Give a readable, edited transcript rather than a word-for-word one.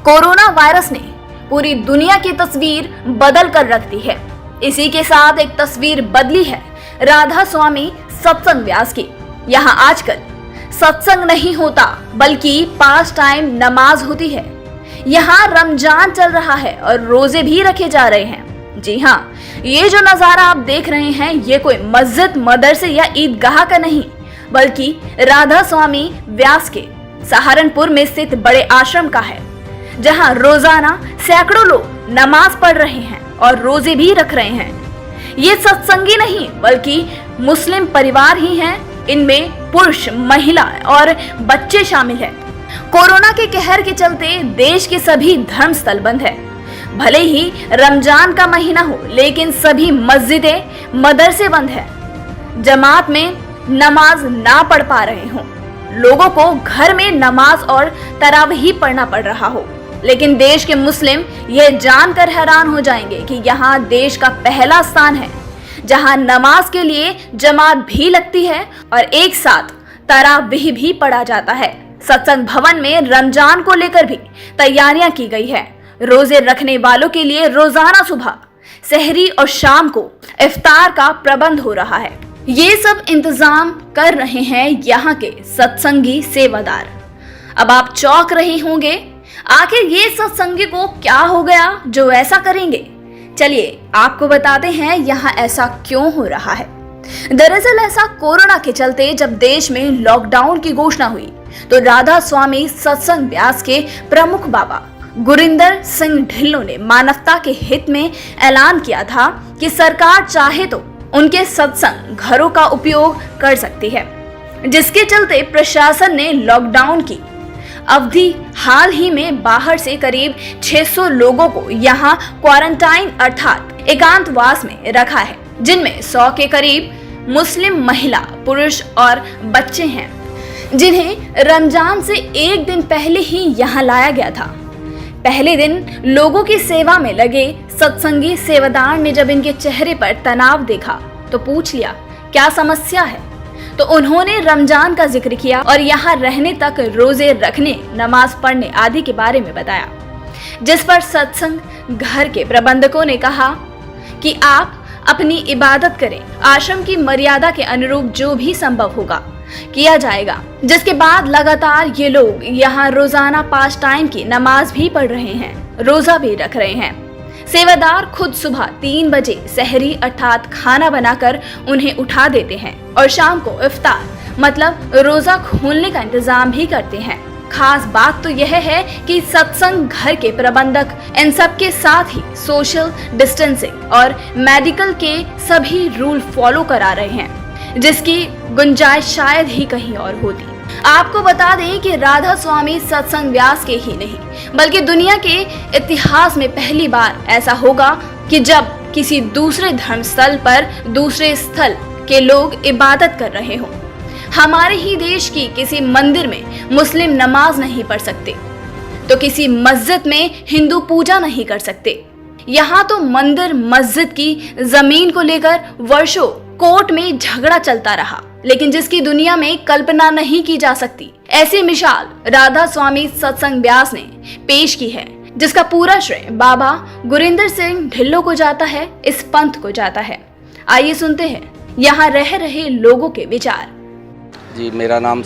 Corona virus ने पूरी दुनिया की तस्वीर बदल कर रख दी है। इसी के साथ एक तस्वीर बदली है राधा स्वामी सत्संग व्यास की। यहाँ आजकल सत्संग नहीं होता बल्कि 5 टाइम नमाज होती है। यहाँ रमजान चल रहा है और रोजे भी रखे जा रहे हैं। जी हाँ, ये जो नजारा आप देख रहे हैं ये कोई मस्जिद, मदरसे या ईदगाह का नहीं बल्कि राधा स्वामी व्यास के सहारनपुर में स्थित बड़े आश्रम का है, जहां रोजाना सैकड़ों लोग नमाज पढ़ रहे हैं और रोजे भी रख रहे हैं। ये सत्संगी नहीं बल्कि मुस्लिम परिवार ही हैं। इनमें पुरुष, महिला और बच्चे शामिल हैं। कोरोना के कहर के चलते देश के सभी धर्म स्थल बंद है। भले ही रमजान का महीना हो लेकिन सभी मस्जिदें, मदरसे बंद है। जमात में नमाज ना पढ़ पा रहे हों, लोगों को घर में नमाज और तरावीह पढ़ना पड़ रहा हो। लेकिन देश के मुस्लिम यह जानकर हैरान हो जाएंगे कि यहाँ देश का पहला स्थान है जहाँ नमाज के लिए जमात भी लगती है और एक साथ तरावीह भी पढ़ा जाता है। सत्संग भवन में रमजान को लेकर भी तैयारियां की गई है। रोजे रखने वालों के लिए रोजाना सुबह, सहरी और शाम को इफ्तार का प्रबंध हो रहा है। ये सब इंतजाम कर रहे हैं यहाँ के सत्संगी सेवादार। अब आप चौंक रहे होंगे, आखिर ये सत्संगी को क्या हो गया जो ऐसा करेंगे? चलिए आपको बताते हैं यहाँ ऐसा क्यों हो रहा है। दरअसल ऐसा कोरोना के चलते जब देश में लॉकडाउन की घोषणा हुई तो राधा स्वामी सत्संग व्यास के प्रमुख बाबा गुरिंदर सिंह ढिल्लों ने मानवता के हित में ऐलान किया था कि सरकार चाहे तो उनके सत्संग घरों का उपयोग कर सकती है, जिसके चलते प्रशासन ने लॉकडाउन की अवधि हाल ही में बाहर से करीब 600 लोगों को यहाँ क्वारंटाइन अर्थात एकांतवास में रखा है, जिनमें 100 के करीब मुस्लिम महिला, पुरुष और बच्चे हैं, जिन्हें रमजान से एक दिन पहले ही यहाँ लाया गया था। पहले दिन लोगों की सेवा में लगे सत्संगी सेवादार ने जब इनके चेहरे पर तनाव देखा तो पूछ लिया क्या समस्या है, तो उन्होंने रमजान का जिक्र किया और यहाँ रहने तक, रोजे रखने, नमाज पढ़ने आदि के बारे में बताया। जिस पर सत्संग घर के प्रबंधकों ने कहा कि आप अपनी इबादत करें, आश्रम की मर्यादा के अनुरूप जो भी संभव होगा किया जाएगा। जिसके बाद लगातार ये लोग यहाँ रोजाना 5 टाइम की नमाज भी पढ़ रहे हैं, रोजा भी रख रहे हैं। सेवादार खुद सुबह 3 बजे सहरी अर्थात खाना बनाकर उन्हें उठा देते हैं और शाम को इफ्तार मतलब रोजा खोलने का इंतजाम भी करते हैं। खास बात तो यह है कि सत्संग घर के प्रबंधक इन सब के साथ ही सोशल डिस्टेंसिंग और मेडिकल के सभी रूल फॉलो करा रहे हैं, जिसकी गुंजाइश शायद ही कहीं और होती। आपको बता दें कि राधा स्वामी सत्संग व्यास के ही नहीं बल्कि दुनिया के इतिहास में पहली बार ऐसा होगा कि जब किसी दूसरे धर्म स्थल पर दूसरे स्थल के लोग इबादत कर रहे हों। हमारे ही देश की किसी मंदिर में मुस्लिम नमाज नहीं पढ़ सकते तो किसी मस्जिद में हिंदू पूजा नहीं कर सकते। यहाँ तो मंदिर, मस्जिद की जमीन को लेकर वर्षों कोर्ट में झगड़ा चलता रहा, लेकिन जिसकी दुनिया में कल्पना नहीं की जा सकती ऐसी मिसाल राधा स्वामी सत्संग व्यास ने पेश की है, जिसका पूरा श्रेय बाबा गुरिंदर सिंह ढिल्लों को जाता है, इस पंथ को जाता है। आइए सुनते हैं यहाँ रह रहे लोगों के विचार। जी, मेरा नाम